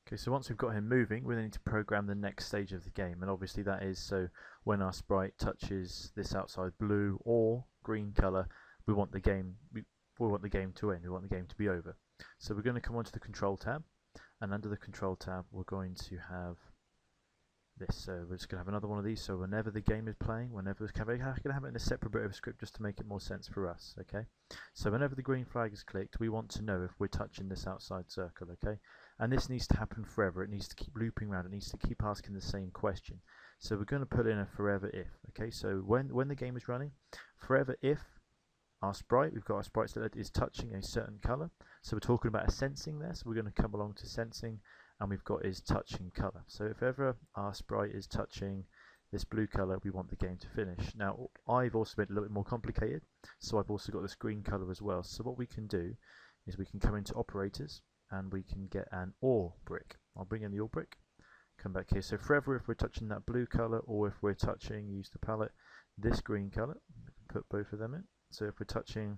Okay, so once we've got him moving, we then need to program the next stage of the game, and obviously that is so when our sprite touches this outside blue or green color, we want the game to end. We want the game to be over. So we're going to come onto the Control tab, and under the Control tab, we're going to have this. So we're just going to have another one of these. So whenever the game is playing, whenever it's going to have it in a separate bit of a script just to make it more sense for us. Okay. So whenever the green flag is clicked, we want to know if we're touching this outside circle. Okay. And this needs to happen forever. It needs to keep looping around. It needs to keep asking the same question. So we're going to put in a forever if. Okay. So when the game is running, forever if our sprite, we've got our sprite selected, is touching a certain color. So we're talking about a sensing there. So we're going to come along to sensing, and we've got is touching color. So if ever our sprite is touching this blue color, we want the game to finish. Now I've also made it a little bit more complicated, so I've also got this green color as well. So what we can do is we can come into operators and we can get an OR brick. I'll bring in the OR brick, come back here. So forever if we're touching that blue color, or if we're touching, use the palette, this green color, put both of them in. So if we're touching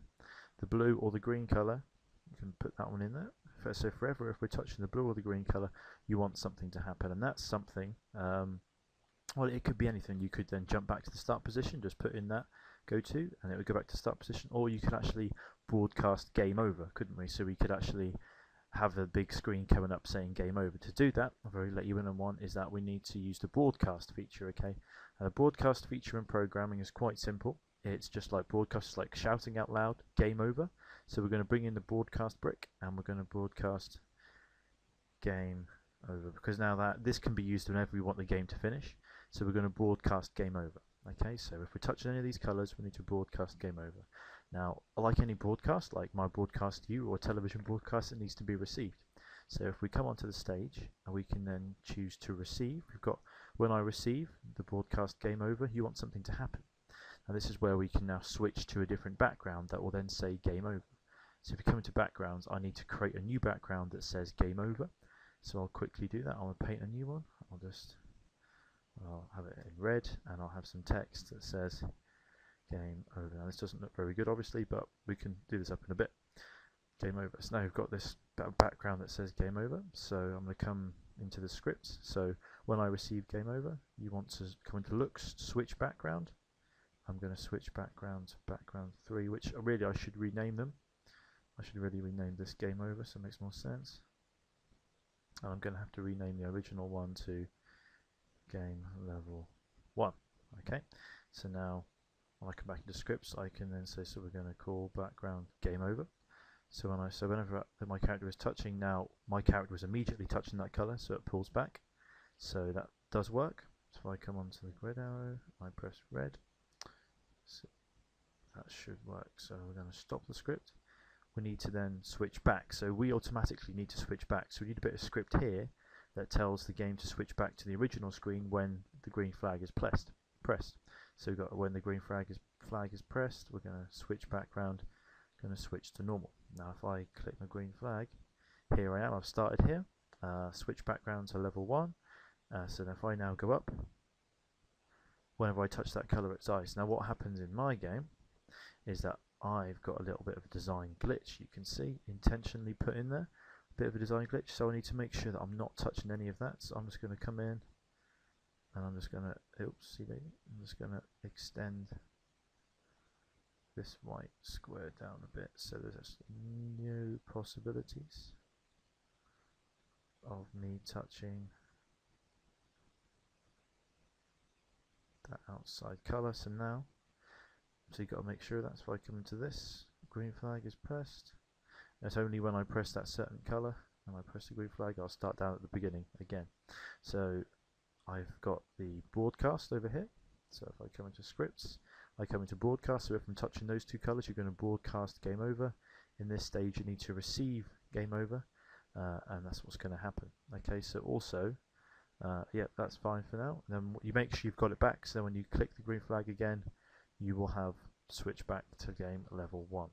the blue or the green color, you can put that one in there. So forever if we're touching the blue or the green color, you want something to happen, and that's something, well, it could be anything. You could then jump back to the start position, just put in that go to, and it would go back to start position, or you could actually broadcast game over, couldn't we? So we could actually have a big screen coming up saying game over. To do that, I've already let you in on one, is that we need to use the broadcast feature. Okay, and the broadcast feature in programming is quite simple. It's just like broadcast, like shouting out loud game over. So we're going to bring in the broadcast brick, and we're going to broadcast game over, because now that this can be used whenever we want the game to finish. So we're going to broadcast game over. Okay, so if we're touching any of these colors, we need to broadcast game over. Now, like any broadcast, like my broadcast to you or television broadcast, it needs to be received. So if we come onto the stage, and we can then choose to receive, we've got when I receive the broadcast game over, you want something to happen. Now this is where we can now switch to a different background that will then say game over. So if we come into backgrounds, I need to create a new background that says game over. So I'll quickly do that. I'll paint a new one. I'll have it in red, and I'll have some text that says game over. Now this doesn't look very good obviously, but we can do this up in a bit. Game over. So now we've got this background that says game over. So I'm going to come into the script. So when I receive game over, you want to come into looks, switch background. I'm going to switch background to background 3, which really I should rename them. I should really rename this game over, so it makes more sense. And I'm going to have to rename the original one to game level 1. Okay, so now when I come back into scripts, I can then say, so we're going to call background game over. So whenever my character is touching, now my character is immediately touching that color, so it pulls back. So that does work. So if I come onto the red arrow, I press red. So that should work. So we're going to stop the script. We need to then switch back. So we automatically need to switch back. So we need a bit of script here that tells the game to switch back to the original screen when the green flag is pressed. So we've got when the green flag is pressed, we're going to switch background, going to switch to normal. Now if I click my green flag, here I am, I've started here, switch background to level 1. So if I now go up, whenever I touch that color, it's ice. Now what happens in my game is that I've got a little bit of a design glitch. You can see intentionally put in there a bit of a design glitch, so I need to make sure that I'm not touching any of that. So I'm just going to come in, and I'm just going to, I'm just going to extend this white square down a bit, so there's new possibilities of me touching that outside color. So now, so you've got to make sure that's why I come into this, green flag is pressed. It's only when I press that certain color and I press the green flag, I'll start down at the beginning again. So I've got the broadcast over here. So if I come into scripts, I come into broadcast. So if I'm touching those two colors, you're going to broadcast game over. In this stage, you need to receive game over, and that's what's going to happen. Okay, so also, yeah, that's fine for now. And then you make sure you've got it back, so when you click the green flag again, you will have switched back to game level 1.